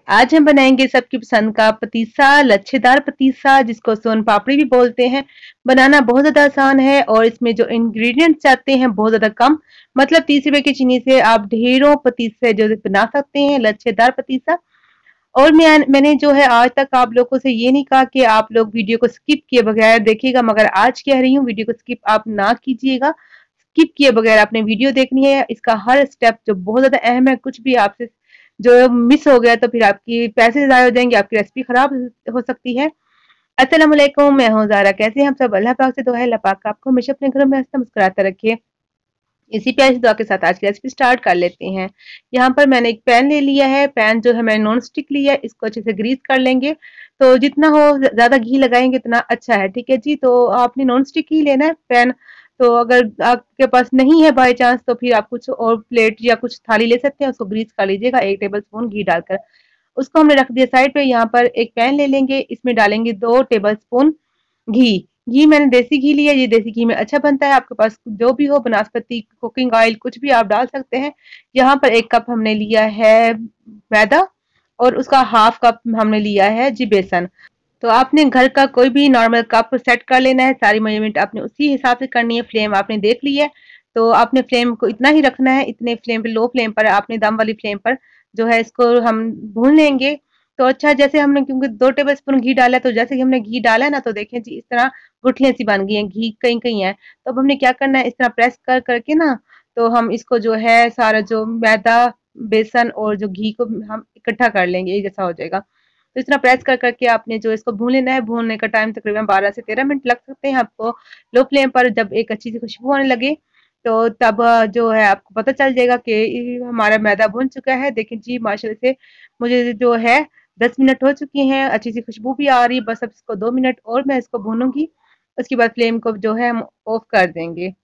आज हम बनाएंगे सबकी पसंद का पतीसा, लच्छेदार पतीसा जिसको सोन पापड़ी भी बोलते हैं। बनाना बहुत ज्यादा आसान है और इसमें जो इंग्रेडिएंट्स आते हैं बहुत ज्यादा कम। मतलब 30 रुपए की चीनी से आप ढेरों पतीसे जो बना सकते हैं, लच्छेदार पतीसा। और मैंने जो है आज तक आप लोगों से ये नहीं कहा कि आप लोग वीडियो को स्किप किए बगैर देखिएगा, मगर आज कह रही हूँ वीडियो को स्किप आप ना कीजिएगा। स्किप किए बगैर आपने वीडियो देखनी है, इसका हर स्टेप जो बहुत ज्यादा अहम है। कुछ भी आपसे जो मिस हो गया तो फिर आपकी पैसे ज़ाया हो जाएंगे, आपकी रेसिपी खराब हो सकती है। अस्सलाम वालेकुम, मैं हूँ ज़ारा। कैसे हैं हम सब? अल्लाह पाक से दुआ है अल्लाह पाक आपको हमेशा अपने घरों में हंसता मुस्कुराता रखे। इसी प्यारी दुआ के साथ आज की रेसिपी स्टार्ट कर लेते हैं। यहाँ पर मैंने एक पैन ले लिया है। पैन जो है मैंने नॉन स्टिक लिया है, इसको अच्छे से ग्रीस कर लेंगे। तो जितना हो ज्यादा घी लगाएंगे उतना अच्छा है, ठीक है जी। तो आपने नॉन स्टिक ही लेना है पैन। तो अगर आपके पास नहीं है बाय चांस तो फिर आप कुछ और प्लेट या कुछ थाली ले सकते हैं, उसको ग्रीस कर लीजिएगा 1 टेबल स्पून घी डालकर। उसको हमने रख दिया साइड पे। यहाँ पर एक पैन ले लेंगे, इसमें डालेंगे 2 टेबल स्पून घी। घी मैंने देसी घी लिया, ये देसी घी में अच्छा बनता है। आपके पास जो भी हो, बनास्पति, कुकिंग ऑयल, कुछ भी आप डाल सकते हैं। यहाँ पर 1 कप हमने लिया है मैदा और उसका हाफ कप हमने लिया है जी बेसन। तो आपने घर का कोई भी नॉर्मल कप सेट कर लेना है। सारी मेजरमेंट आपने उसी हिसाब से करनी है। फ्लेम आपने देख ली है, तो आपने फ्लेम को इतना ही रखना है। इतने फ्लेम पे, लो फ्लेम पर आपने, दम वाली फ्लेम पर जो है इसको हम भून लेंगे। तो अच्छा, जैसे हमने क्योंकि 2 टेबल स्पून घी डाला है, तो जैसे ही हमने घी डाला है ना, तो देखें जी इस तरह गुठलियां सी बन गई हैं, घी कहीं कहीं है। तो अब हमने क्या करना है, इस तरह प्रेस कर करके ना, तो हम इसको जो है सारा जो मैदा, बेसन और जो घी को हम इकट्ठा कर लेंगे, एक जैसा हो जाएगा। तो इस तरह प्रेस कर करके आपने जो इसको भून लेना है। भूनने का टाइम तकरीबन 12 से 13 मिनट लग सकते हैं आपको। लो फ्लेम पर जब एक अच्छी सी खुशबू आने लगे, तो तब जो है आपको पता चल जाएगा कि हमारा मैदा भुन चुका है। देखिए जी माशाल्लाह से मुझे जो है 10 मिनट हो चुके हैं, अच्छी सी खुशबू भी आ रही है। बस अब इसको 2 मिनट और मैं इसको भूनूंगी, उसके बाद फ्लेम को जो है हम ऑफ कर देंगे।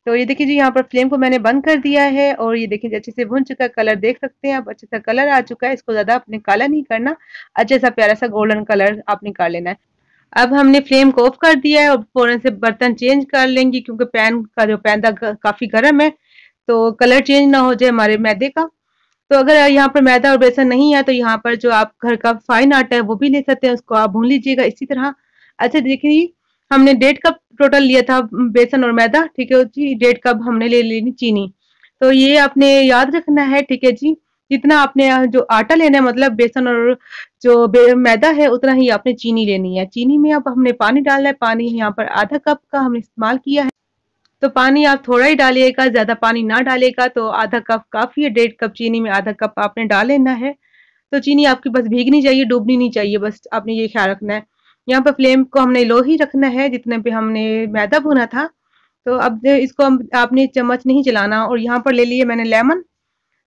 तो ये देखिए जी, यहाँ पर फ्लेम को मैंने बंद कर दिया है और ये देखिए अच्छे से भुन चुका है। कलर देख सकते हैं आप, अच्छे सा कलर आ चुका है। इसको ज्यादा आपने काला नहीं करना, अच्छे सा प्यारा सा गोल्डन कलर आपने कर लेना है। अब हमने फ्लेम को ऑफ कर दिया है और फौरन से बर्तन चेंज कर लेंगे, क्योंकि पैन का जो पैदा काफी गर्म है, तो कलर चेंज ना हो जाए हमारे मैदे का। तो अगर यहाँ पर मैदा और बेसन नहीं है, तो यहाँ पर जो आप घर का फाइन आटा है वो भी ले सकते हैं, उसको आप भून लीजिएगा इसी तरह। अच्छा देखिए, हमने 1.5 कप टोटल लिया था बेसन और मैदा, ठीक है जी। 1.5 कप हमने ले लेनी चीनी। तो ये आपने याद रखना है, ठीक है जी। जितना आपने जो आटा लेना है, मतलब बेसन और जो मैदा है, उतना ही आपने चीनी लेनी है। चीनी में अब हमने पानी डालना है। पानी यहाँ पर आधा कप का हमने इस्तेमाल किया है। तो पानी आप थोड़ा ही डालिएगा, ज्यादा पानी ना डालेगा। तो आधा कप काफी है, 1.5 कप चीनी में आधा कप आपने डाल लेना है। तो चीनी आपकी बस भीगनी चाहिए, डूबनी नहीं चाहिए, बस आपने ये ख्याल रखना है। यहाँ पर फ्लेम को हमने लो ही रखना है जितने पे हमने मैदा भुना था। तो अब इसको आपने चम्मच नहीं चलाना। और यहाँ पर ले लिए मैंने लेमन।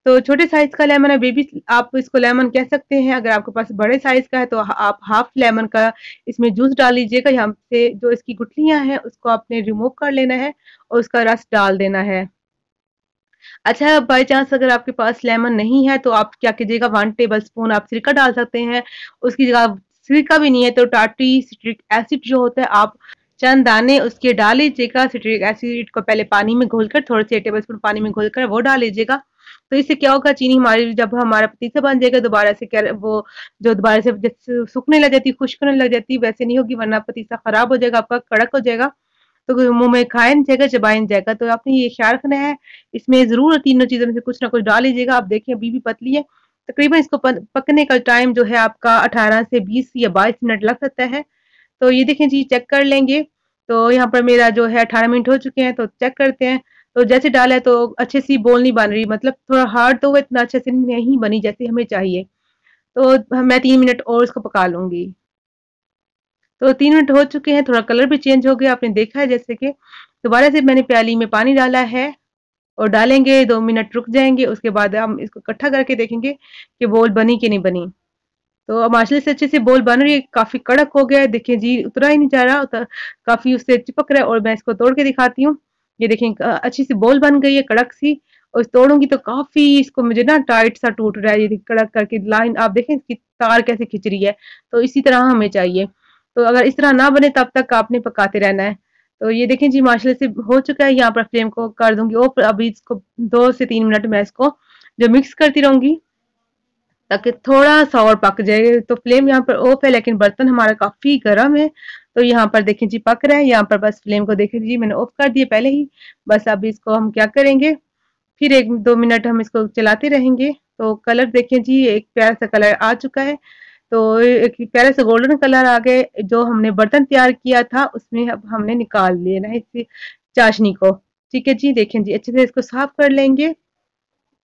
तो छोटे साइज का लेमन है, बेबी आप इसको लेमन कह सकते हैं। अगर आपके पास बड़े साइज का है तो आप हाफ लेमन का इसमें जूस डाल लीजिएगा। यहाँ से जो इसकी गुठलियां हैं उसको आपने रिमूव कर लेना है और उसका रस डाल देना है। अच्छा, बाय चांस अगर आपके पास लेमन नहीं है तो आप क्या कीजिएगा, 1 टेबल स्पून आप सिरका डाल सकते हैं। उसकी जगह सिरका भी नहीं है तो टाटरी सिट्रिक एसिड जो होता है, आप चंद दाने उसके डाल लीजिएगा। सिट्रिक एसिड को पहले पानी में घोलकर, थोड़े से 1 टेबल स्पून पानी में घोलकर वो डाल लीजिएगा। तो इससे क्या होगा, चीनी हमारी जब हमारा पतीसा बन जाएगा दोबारा से, क्या वो जो दोबारा से जैसे सूखने लग जाती, खुश्क होने लग जाती, वैसे नहीं होगी, वरना पतीसा खराब हो जाएगा, आपका कड़क हो जाएगा। तो मुंह में खाया नहीं जाएगा, चबाया नहीं जाएगा। तो आपने ये ख्याल रखना है, इसमें जरूर तीनों चीजों में से कुछ ना कुछ डाल लीजिएगा। आप देखिए अभी भी पतली है। तकरीबन इसको पकने का टाइम जो है आपका 18 से 20 या 22 मिनट लग सकता है। तो ये देखें जी, चेक कर लेंगे। तो यहाँ पर मेरा जो है 18 मिनट हो चुके हैं, तो चेक करते हैं। तो जैसे डाला है तो अच्छे सी बोल नहीं बन रही, मतलब थोड़ा हार्ड तो वो इतना अच्छे से नहीं बनी जैसे हमें चाहिए। तो मैं 3 मिनट और इसको पका लूंगी। तो 3 मिनट हो चुके हैं, थोड़ा कलर भी चेंज हो गया, आपने देखा है। जैसे कि दोबारा से मैंने प्याली में पानी डाला है और डालेंगे, 2 मिनट रुक जाएंगे, उसके बाद हम इसको इकट्ठा करके देखेंगे कि बोल बनी कि नहीं बनी। तो अब माशाल्लाह से अच्छे से बोल बन रही है, काफी कड़क हो गया है। देखिए जी, उतरा ही नहीं जा रहा, काफी उससे चिपक रहा है। और मैं इसको तोड़ के दिखाती हूँ। ये देखें अच्छी सी बोल बन गई है, कड़क सी। और तोड़ूंगी तो काफी इसको मुझे ना टाइट सा टूट रहा है, ये कड़क करके लाइन आप देखें इसकी तार कैसे खिंच रही है। तो इसी तरह हमें चाहिए। तो अगर इस तरह ना बने तब तक आपने पकाते रहना है। तो ये देखें जी माशाल्लाह से हो चुका है। यहाँ पर फ्लेम को कर दूंगी और अभी इसको 2 से 3 मिनट मैं इसको जो मिक्स करती रहूंगी। ताकि थोड़ा सा और पक जाए। तो फ्लेम यहाँ पर ऑफ है, लेकिन बर्तन हमारा काफी गर्म है। तो यहाँ पर देखें जी पक रहा है। यहाँ पर बस फ्लेम को देखें जी, मैंने ऑफ कर दिया पहले ही। बस अब इसको हम क्या करेंगे, फिर 1-2 मिनट हम इसको चलाते रहेंगे। तो कलर देखें जी, एक प्यारा सा कलर आ चुका है। तो एक प्यारा सा गोल्डन कलर आ गए। जो हमने बर्तन तैयार किया था उसमें अब हमने निकाल लेना है इस चाशनी को। ठीक है जी, देखें जी अच्छे से इसको साफ कर लेंगे।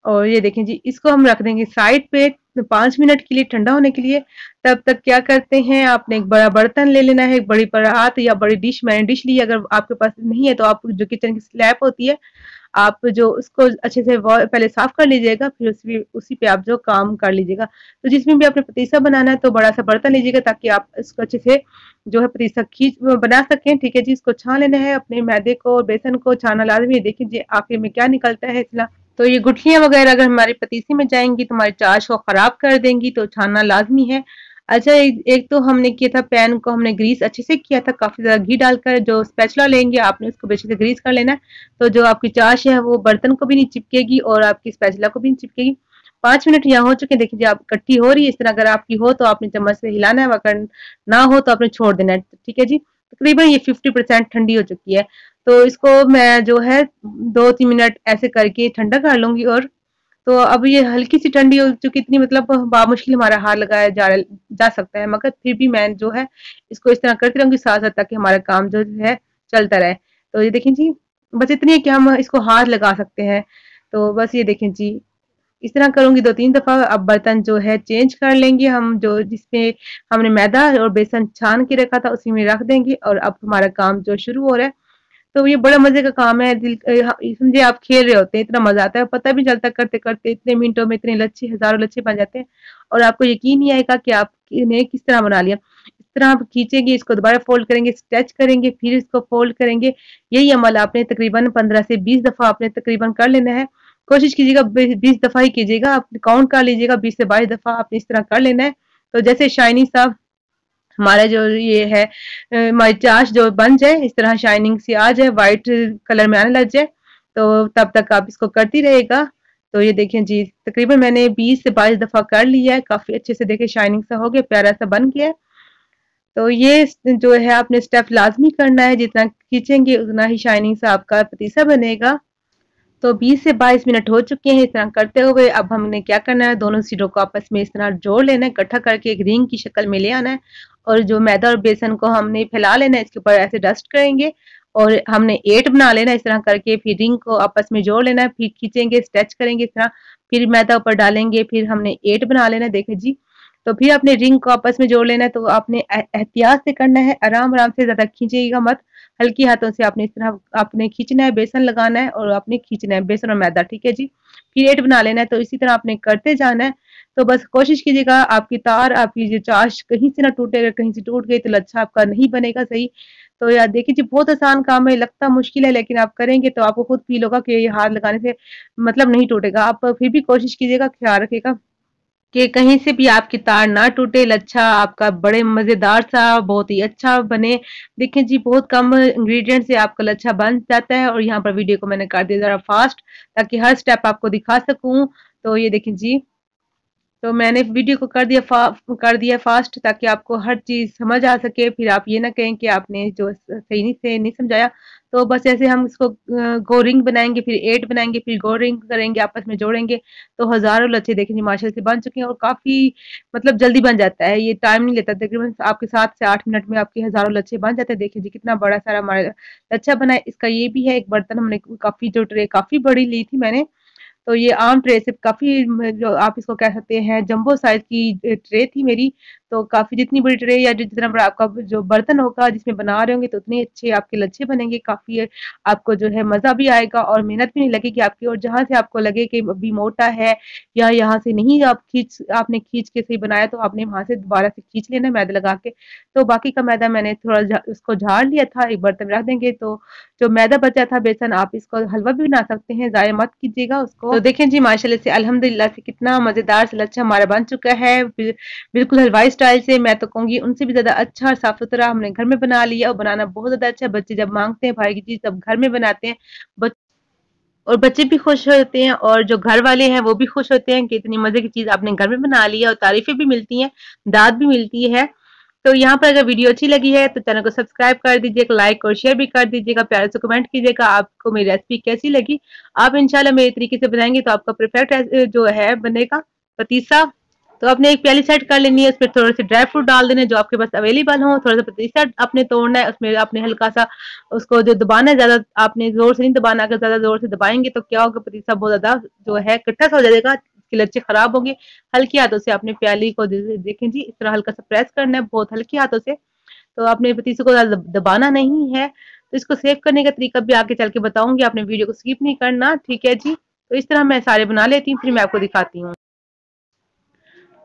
और ये देखें जी, इसको हम रख देंगे साइड पे 5 मिनट के लिए ठंडा होने के लिए। तब तक क्या करते हैं, आपने एक बड़ा बर्तन ले लेना है, एक बड़ी परात या बड़ी डिश। मैंने डिश ली, अगर आपके पास नहीं है तो आप जो किचन की स्लैब होती है, आप जो उसको अच्छे से पहले साफ कर लीजिएगा, फिर उसी पे आप जो काम कर लीजिएगा। तो जिसमें भी आपने पतीसा बनाना है तो बड़ा सा बर्तन लीजिएगा, ताकि आप इसको अच्छे से जो है पतीसा खींच बना सकें। ठीक है जी, इसको छान लेना है, अपने मैदे को बेसन को छाना लाजमी है। देखिए जी आखिर में क्या निकलता है इसला। तो ये गुठलियां वगैरह अगर हमारे पतीसे में जाएंगी तो हमारी चाश को खराब कर देंगी, तो छानना लाजमी है। अच्छा, एक तो हमने किया था, पैन को हमने ग्रीस अच्छे से किया था, काफी ज्यादा घी डालकर। जो स्पैचुला लेंगे आपने उसको अच्छे से ग्रीस कर लेना है। तो जो आपकी चाश है वो बर्तन को भी नहीं चिपकेगी और आपकी स्पैचुला को भी नहीं चिपकेगी। 5 मिनट यहाँ हो चुके हैं, देखिए आप इकट्ठी हो रही है इस तरह। अगर आपकी हो तो आपने चम्मच से हिलाना है, अगर ना हो तो आपने छोड़ देना है। ठीक है जी, तकरीबन ये 50% ठंडी हो चुकी है। तो इसको मैं जो है 2-3 मिनट ऐसे करके ठंडा कर लूंगी। और तो अब ये हल्की सी ठंडी हो चुकी, इतनी मतलब बामुश्किल हमारा हाथ लगाया जा सकता है, मगर फिर भी मैं जो है इसको इस तरह करती रहूंगी साथ साथ, ताकि हमारा काम जो है चलता रहे। तो ये देखें जी, बस इतनी है कि हम इसको हाथ लगा सकते हैं। तो बस ये देखें जी, इस तरह करूंगी 2-3 दफा। अब बर्तन जो है चेंज कर लेंगे हम, जो जिसमें हमने मैदा और बेसन छान के रखा था उसी में रख देंगे। और अब हमारा काम जो शुरू हो रहा है। तो ये बड़ा मजे का काम है। समझे आप खेल रहे होते हैं, इतना मजा आता है, पता भी चलता करते करते इतने मिनटों में इतने लच्छे, हजारों लच्छे बन जाते हैं। और आपको यकीन नहीं आएगा कि आपने किस तरह बना लिया। इस तरह आप खींचेंगे, इसको दोबारा फोल्ड करेंगे, स्ट्रेच करेंगे, फिर इसको फोल्ड करेंगे। यही अमल आपने तकरीबन 15 से 20 दफा आपने तकरीबन कर लेना है। कोशिश कीजिएगा 20 दफा ही कीजिएगा, आप काउंट कर लीजिएगा, 20 से 22 दफा आपने इस तरह कर लेना है। तो जैसे शाइनिंग सा हमारा जो ये है हमारी चाश जो बन जाए, इस तरह शाइनिंग सी आ जाए, व्हाइट कलर में आने लग जाए, तो तब तक आप इसको करती रहेगा। तो ये देखें जी, तकरीबन मैंने 20 से 22 दफा कर लिया है, काफी अच्छे से देखे शाइनिंग सा हो गया, प्यारा सा बन गया है। तो ये जो है आपने स्टेप लाजमी करना है, जितना खींचेंगे उतना ही शाइनिंग सा आपका पतीसा बनेगा। तो 20 से 22 मिनट हो चुके हैं इस तरह करते हुए। अब हमने क्या करना है, दोनों सीटों को आपस में इस तरह जोड़ लेना है, इकट्ठा करके एक रिंग की शक्ल में ले आना है। और जो मैदा और बेसन को हमने फैला लेना है, इसके ऊपर ऐसे डस्ट करेंगे और हमने 8 बना लेना है इस तरह करके। फिर रिंग को आपस में जोड़ लेना है, फिर खींचेंगे, स्ट्रेच करेंगे इस तरह, फिर मैदा ऊपर डालेंगे, फिर हमने 8 बना लेना है। देखें जी, तो फिर आपने रिंग को आपस में जोड़ लेना है। तो आपने एहतियात से करना है, आराम आराम से, ज्यादा खींचिएगा मत, हल्की हाथों से आपने इस तरह आपने खींचना है, बेसन लगाना है और आपने खींचना है बेसन और मैदा। ठीक है जी, फिर 8 बना लेना है। तो इसी तरह आपने करते जाना है। तो बस कोशिश कीजिएगा आपकी तार, आपकी जो चाश कहीं से ना टूटे। अगर कहीं से टूट गई तो लच्छा आपका नहीं बनेगा सही। तो यार देखिए जी, बहुत आसान काम है, लगता मुश्किल है, लेकिन आप करेंगे तो आपको खुद फील होगा कि ये हाथ लगाने से मतलब नहीं टूटेगा। आप फिर भी कोशिश कीजिएगा, ख्याल रखिएगा कि कहीं से भी आपकी तार ना टूटे, लच्छा आपका बड़े मजेदार सा बहुत ही अच्छा बने। देखें जी, बहुत कम इंग्रेडिएंट से आपका लच्छा बन जाता है। और यहाँ पर वीडियो को मैंने कर दिया जरा फास्ट, ताकि हर स्टेप आपको दिखा सकूं। तो ये देखें जी, तो मैंने वीडियो को कर दिया फास्ट, ताकि आपको हर चीज समझ आ सके, फिर आप ये ना कहें कि आपने जो सही नहीं से नहीं समझाया। तो बस ऐसे हम इसको गो रिंग बनाएंगे, फिर 8 बनाएंगे, फिर गो रिंग करेंगे, आपस में जोड़ेंगे। तो हजारों लच्छे देखें जी माशाल्लाह से बन चुके हैं, और काफी मतलब जल्दी बन जाता है, ये टाइम नहीं लेता। तकरीबन आपके 7 से 8 मिनट में आपके हजारों लच्छे बन जाते हैं। देखिए जी कितना बड़ा सारा हमारा लच्छा बना है। इसका ये भी है, एक बर्तन हमने काफी जो ट्रे काफी बड़ी ली थी मैंने। तो ये आम ट्रे से काफ़ी जो आप इसको कह सकते हैं जंबो साइज़ की ट्रे थी मेरी। तो काफ़ी जितनी बड़ी ट्रे या जितना बड़ा आपका जो बर्तन होगा जिसमें बना रहे होंगे, तो उतने अच्छे आपके लच्छे बनेंगे। काफ़ी आपको जो है मज़ा भी आएगा और मेहनत भी नहीं लगेगी आपकी। और जहाँ से आपको लगे कि अभी मोटा है या यहाँ से नहीं आपने खींच के सही बनाया, तो आपने वहाँ से दोबारा से खींच लेना मैदा लगा के। तो बाकी का मैदा मैंने थोड़ा उसको झाड़ लिया था, एक बर्तन में रख देंगे। तो जो मैदा बचा था बेसन, आप इसको हलवा भी बना सकते हैं, ज़ाया मत कीजिएगा उसको। तो देखें जी माशाल्लाह से अल्हम्दुलिल्लाह से कितना मज़ेदार सा लच्छा हमारा बन चुका है, बिल्कुल हलवाई स्टाइल से। मैं तो कहूँगी उनसे भी ज़्यादा अच्छा और साफ सुथरा हमने घर में बना लिया, और बनाना बहुत ज़्यादा अच्छा। बच्चे जब मांगते हैं भाई की चीज़, तब घर में बनाते हैं। और बच्चे भी खुश होते हैं और जो घर वाले हैं वो भी खुश होते हैं कि इतनी मजे की चीज आपने घर में बना ली है और तारीफें भी मिलती हैं, दाद भी मिलती है। तो यहाँ पर अगर वीडियो अच्छी लगी है तो चैनल को सब्सक्राइब कर दीजिएगा, लाइक और शेयर भी कर दीजिएगा, प्यारे से कमेंट कीजिएगा आपको मेरी रेसिपी कैसी लगी। आप इंशाल्लाह मेरे तरीके से बनाएंगे तो आपका परफेक्ट जो है बनेगा पतीसा। तो आपने एक प्याली सेट कर लेनी है, उसमें थोड़े से ड्राई फ्रूट डाल देने जो आपके पास अवेलेबल हो, थोड़ा सा पतीसा आपने तोड़ना है, उसमें आपने हल्का सा उसको जो दबाना है, ज्यादा आपने जोर से नहीं दबाना, अगर ज्यादा जोर से दबाएंगे तो क्या होगा, पतीसा बहुत ज्यादा जो है कट्टा सा हो जाएगा, इसके लच्छे खराब होंगे। हल्की हाथों से अपने प्याली को देखें जी, इस तरह हल्का सा प्रेस करना है बहुत हल्की हाथों से। तो आपने पतीसे को ज्यादा दबाना नहीं है। तो इसको सेव करने का तरीका भी आगे चल के बताऊंगी, आपने वीडियो को स्किप नहीं करना, ठीक है जी। तो इस तरह मैं सारे बना लेती हूँ, फिर मैं आपको दिखाती हूँ।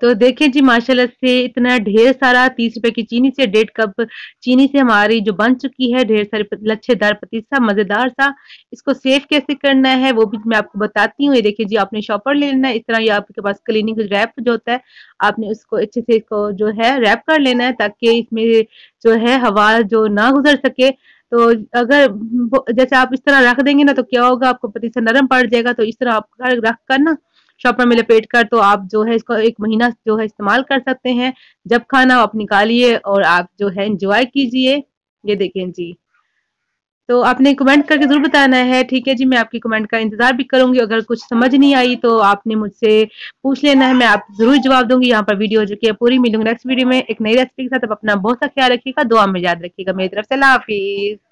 तो देखिए जी माशाल्लाह से इतना ढेर सारा 30 रुपए की चीनी से 1.5 कप चीनी से हमारी जो बन चुकी है ढेर सारे लच्छेदार पतीसा मजेदार सा। इसको सेव कैसे करना है वो भी मैं आपको बताती हूँ। ये देखिए जी, आपने शॉपर ले लेना है, इस तरह ये आपके पास क्लीनिंग रैप जो होता है, आपने उसको अच्छे से इसको जो है रैप कर लेना है ताकि इसमें जो है हवा जो ना गुजर सके। तो अगर जैसे आप इस तरह रख देंगे ना तो क्या होगा, आपको पतीसा नरम पड़ जाएगा। तो इस तरह आप रख कर ना शॉपर में लपेट कर तो आप जो है इसको 1 महीना जो है इस्तेमाल कर सकते हैं। जब खाना हो आप निकालिए और आप जो है एंजॉय कीजिए। ये देखें जी। तो आपने कमेंट करके ज़रूर बताना है, ठीक है जी। मैं आपकी कमेंट का इंतज़ार भी करूँगी। अगर कुछ समझ नहीं आई तो आपने मुझसे पूछ लेना है, मैं आप ज़रूर जवाब दूँगी। यहाँ पर वीडियो जो कि है पूरी। मिलूँगी नेक्स्ट वीडियो में एक नई रेसिपी के साथ। आप अपना बहुत सा ख्याल रखिएगा, दुआ में याद रखिएगा। मेरी तरफ से अल्लाह हाफ़िज़।